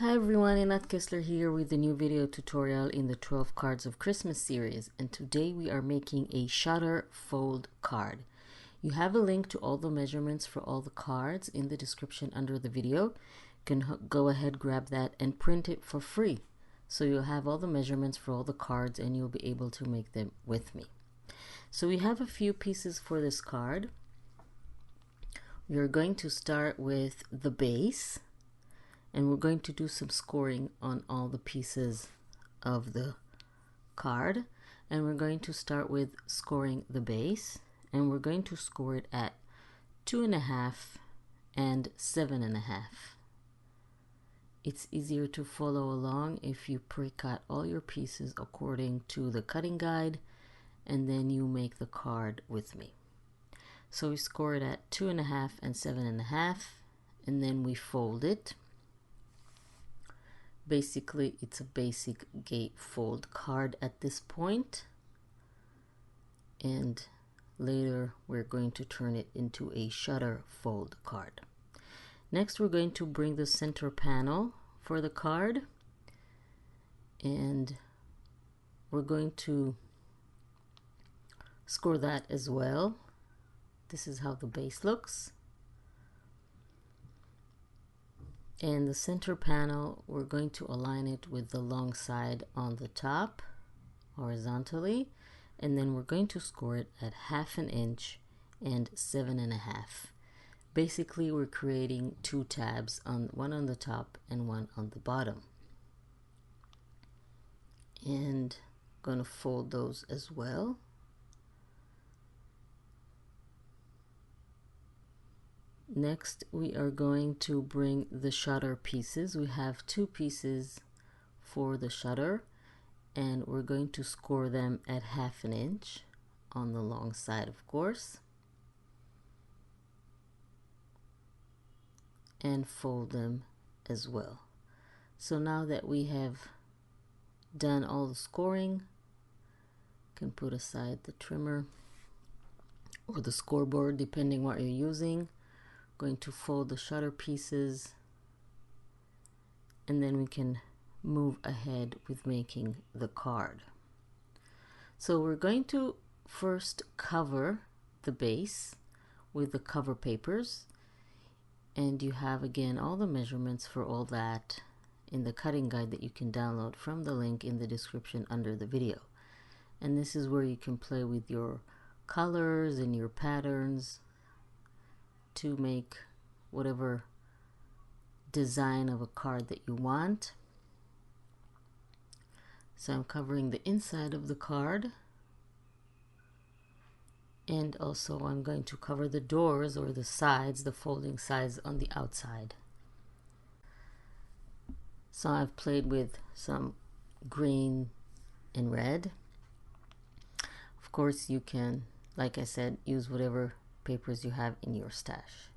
Hi everyone, Inat Kessler here with a new video tutorial in the 12 Cards of Christmas series, and today we are making a shutter fold card. You have a link to all the measurements for all the cards in the description under the video. You can go ahead, grab that and print it for free. So you'll have all the measurements for all the cards and you'll be able to make them with me. So we have a few pieces for this card. We are going to start with the base. And we're going to do some scoring on all the pieces of the card. And we're going to start with scoring the base. And we're going to score it at 2.5 and 7.5. It's easier to follow along if you pre-cut all your pieces according to the cutting guide. And then you make the card with me. So we score it at 2.5 and 7.5. And then we fold it. Basically, it's a basic gate fold card at this point, and later we're going to turn it into a shutter fold card. Next, we're going to bring the center panel for the card, and we're going to score that as well. This is how the base looks. And the center panel, we're going to align it with the long side on the top horizontally, and then we're going to score it at 1/2 inch and 7.5. Basically, we're creating two tabs, one on the top and one on the bottom. And I'm going to fold those as well. Next, we are going to bring the shutter pieces. We have two pieces for the shutter, and we're going to score them at 1/2 inch on the long side, of course, and fold them as well. So now that we have done all the scoring, you can put aside the trimmer or the scoreboard depending what you're using. Going to fold the shutter pieces, and then we can move ahead with making the card. So we're going to first cover the base with the cover papers, and you have again all the measurements for all that in the cutting guide that you can download from the link in the description under the video. And this is where you can play with your colors and your patterns to make whatever design of a card that you want. So I'm covering the inside of the card, and also I'm going to cover the doors or the sides, the folding sides on the outside. So I've played with some green and red. Of course, you can, like I said, use whatever papers you have in your stash.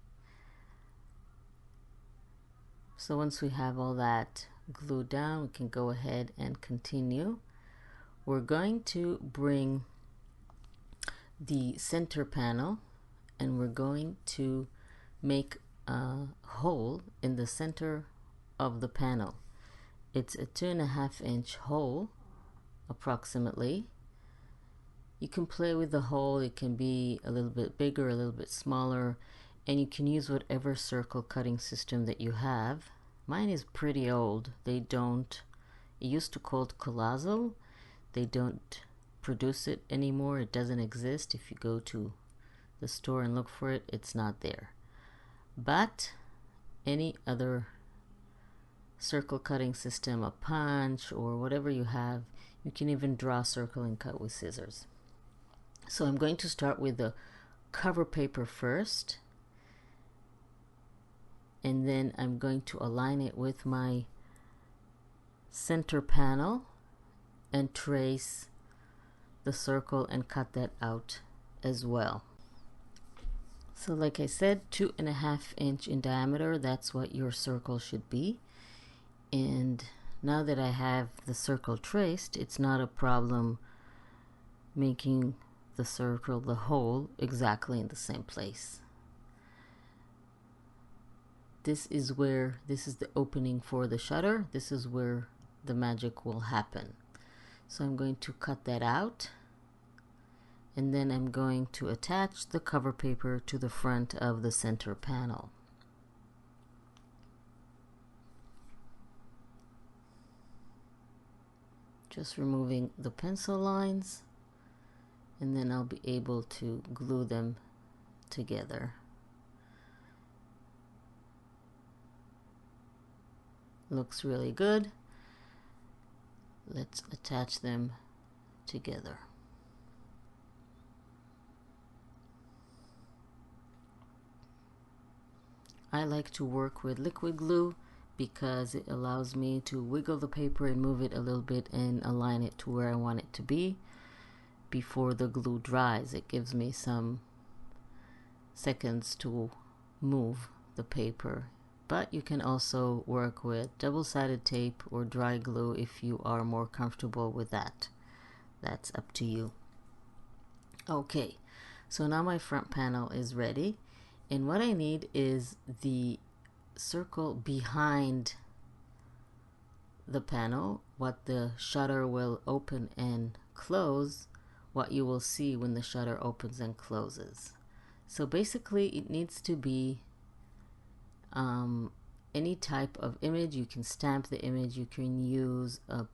So once we have all that glued down, we can go ahead and continue. We're going to bring the center panel, and we're going to make a hole in the center of the panel. It's a 2.5 inch hole approximately. You can play with the hole. It can be a little bit bigger, a little bit smaller, and you can use whatever circle cutting system that you have. Mine is pretty old. It used to called Colazo. They don't produce it anymore. It doesn't exist. If you go to the store and look for it, it's not there. But any other circle cutting system, a punch or whatever you have, you can even draw a circle and cut with scissors. So I'm going to start with the cover paper first, and then I'm going to align it with my center panel and trace the circle and cut that out as well. So like I said, 2.5 inch in diameter, that's what your circle should be. And now that I have the circle traced, it's not a problem making the circle, the hole, exactly in the same place. this is the opening for the shutter. This is where the magic will happen. So I'm going to cut that out, and then I'm going to attach the cover paper to the front of the center panel. Just removing the pencil lines, and then I'll be able to glue them together. Looks really good. Let's attach them together. I like to work with liquid glue because it allows me to wiggle the paper and move it a little bit and align it to where I want it to be before the glue dries. It gives me some seconds to move the paper. But you can also work with double-sided tape or dry glue if you are more comfortable with that. That's up to you. Okay, so now my front panel is ready, and what I need is the circle behind the panel, what the shutter will open and close, what you will see when the shutter opens and closes. So basically it needs to be any type of image. You can stamp the image, you can use a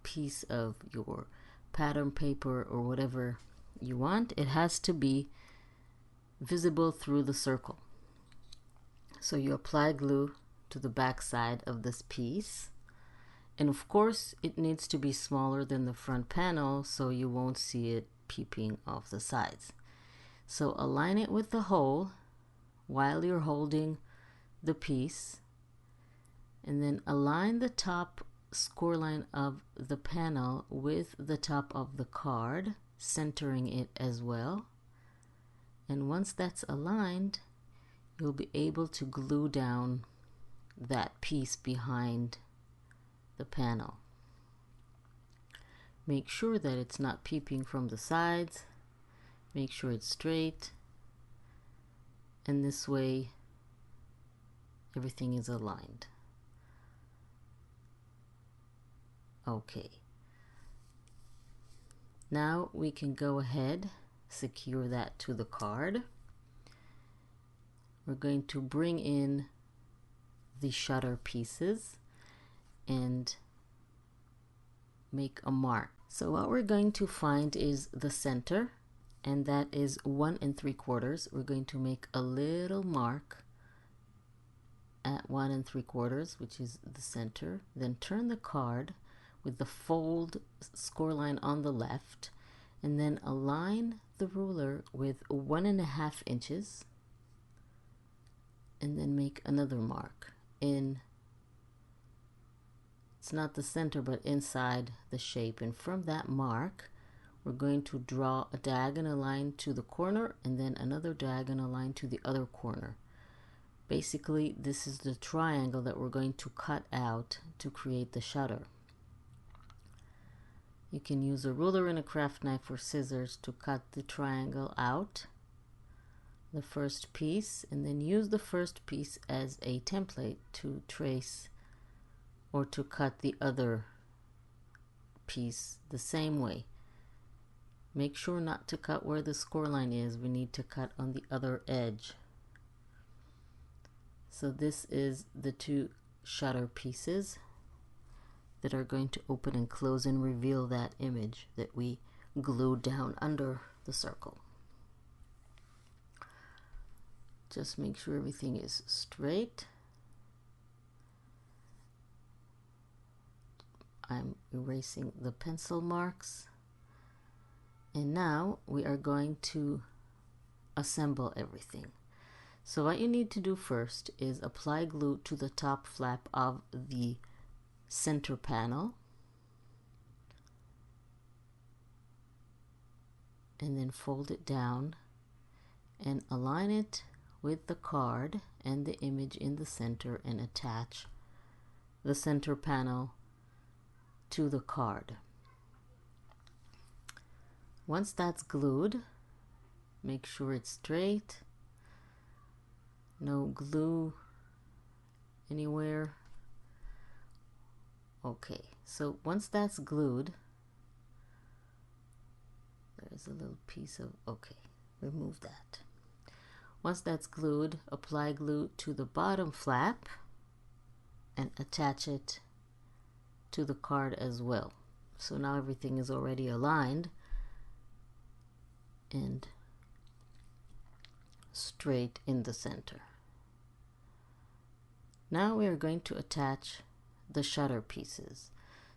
piece of your pattern paper or whatever you want. It has to be visible through the circle. So you apply glue to the back side of this piece, and of course it needs to be smaller than the front panel so you won't see it peeping off the sides. So align it with the hole while you're holding the piece, and then align the top score line of the panel with the top of the card, centering it as well. And once that's aligned, you'll be able to glue down that piece behind the panel. Make sure that it's not peeping from the sides. Make sure it's straight, and this way everything is aligned. Okay, now we can go ahead, secure that to the card. We're going to bring in the shutter pieces and make a mark. So what we're going to find is the center, and that is 1 3/4. We're going to make a little mark at 1 3/4, which is the center. Then turn the card with the fold score line on the left, and then align the ruler with 1.5 inches, and then make another mark in, it's not the center but inside the shape, and from that mark we're going to draw a diagonal line to the corner and then another diagonal line to the other corner. Basically this is the triangle that we're going to cut out to create the shutter. You can use a ruler and a craft knife or scissors to cut the triangle out, the first piece, and then use the first piece as a template to trace or to cut the other piece the same way. Make sure not to cut where the score line is. We need to cut on the other edge. So this is the 2 shutter pieces that are going to open and close and reveal that image that we glued down under the circle. Just make sure everything is straight. I'm erasing the pencil marks. And now we are going to assemble everything. So what you need to do first is apply glue to the top flap of the center panel, and then fold it down and align it with the card and the image in the center, and attach the center panel to the card. Once that's glued, make sure it's straight, No glue anywhere. Okay, so once that's glued, there's a little piece of, okay, remove that. Once that's glued, apply glue to the bottom flap and attach it to the card as well. So now everything is already aligned and straight in the center. Now we are going to attach the shutter pieces.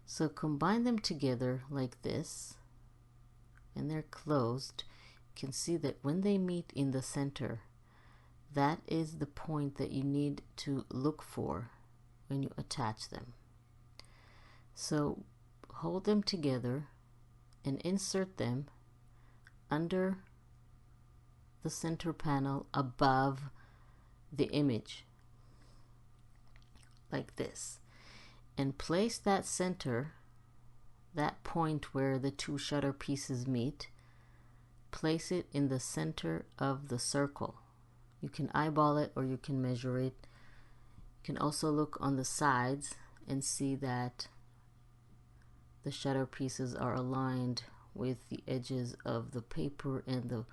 So combine them together like this, and they're closed. You can see that when they meet in the center, that is the point that you need to look for when you attach them. So hold them together and insert them under the center panel above the image like this, and place that center, that point where the two shutter pieces meet, place it in the center of the circle. You can eyeball it or you can measure it. You can also look on the sides and see that the shutter pieces are aligned with the edges of the paper and the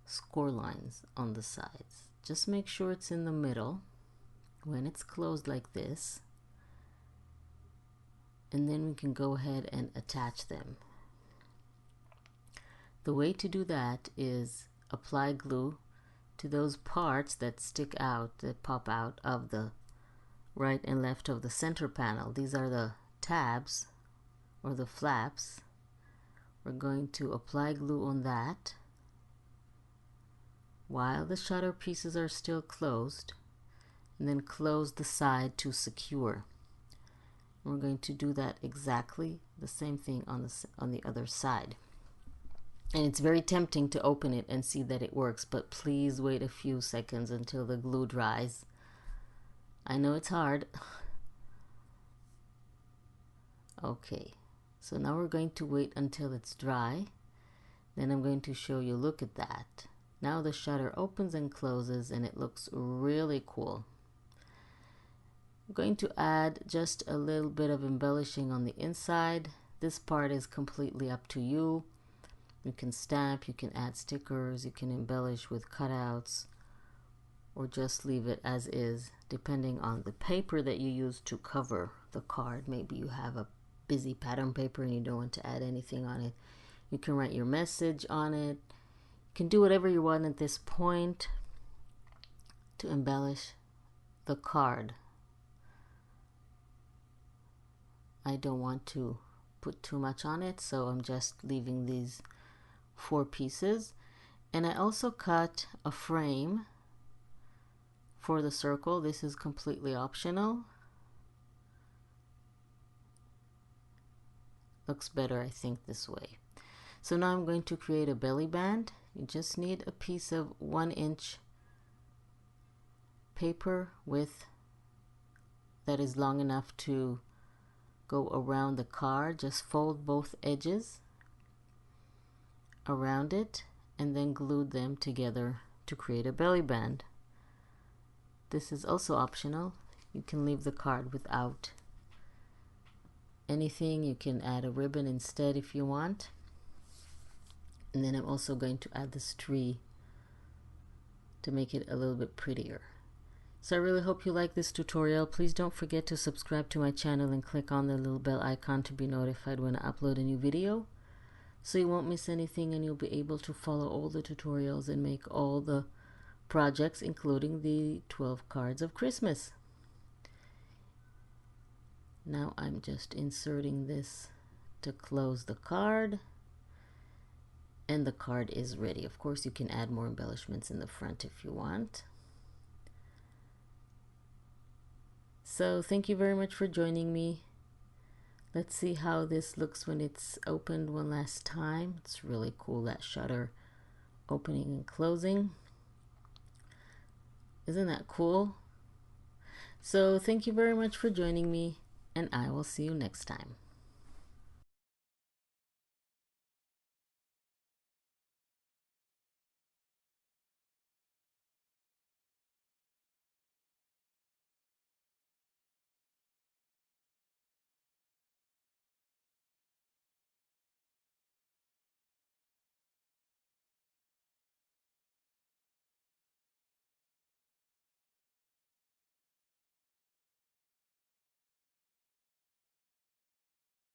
score lines on the sides. Just make sure it's in the middle when it's closed like this, and then we can go ahead and attach them. The way to do that is apply glue to those parts that stick out, that pop out of the right and left of the center panel. These are the tabs or the flaps. We're going to apply glue on that while the shutter pieces are still closed, and then close the side to secure. We're going to do that exactly the same thing on the other side. And it's very tempting to open it and see that it works, but please wait a few seconds until the glue dries. I know it's hard. Okay, so now we're going to wait until it's dry. Then I'm going to show you, look at that. Now the shutter opens and closes and it looks really cool. I'm going to add just a little bit of embellishing on the inside. This part is completely up to you. You can stamp, you can add stickers, you can embellish with cutouts, or just leave it as is, depending on the paper that you use to cover the card. Maybe you have a busy pattern paper and you don't want to add anything on it. You can write your message on it. You can do whatever you want at this point to embellish the card. I don't want to put too much on it, so I'm just leaving these 4 pieces. And I also cut a frame for the circle. This is completely optional. Looks better, I think, this way. So now I'm going to create a belly band. You just need a piece of 1-inch paper width that is long enough to go around the card. Just fold both edges around it and then glue them together to create a belly band. This is also optional. You can leave the card without anything. You can add a ribbon instead if you want. And then I'm also going to add this tree to make it a little bit prettier. So I really hope you like this tutorial. Please don't forget to subscribe to my channel and click on the little bell icon to be notified when I upload a new video, so you won't miss anything and you'll be able to follow all the tutorials and make all the projects, including the 12 cards of Christmas. Now I'm just inserting this to close the card, and the card is ready. Of course, you can add more embellishments in the front if you want. So thank you very much for joining me. Let's see how this looks when it's opened one last time. It's really cool, that shutter opening and closing. Isn't that cool? So thank you very much for joining me, and I will see you next time.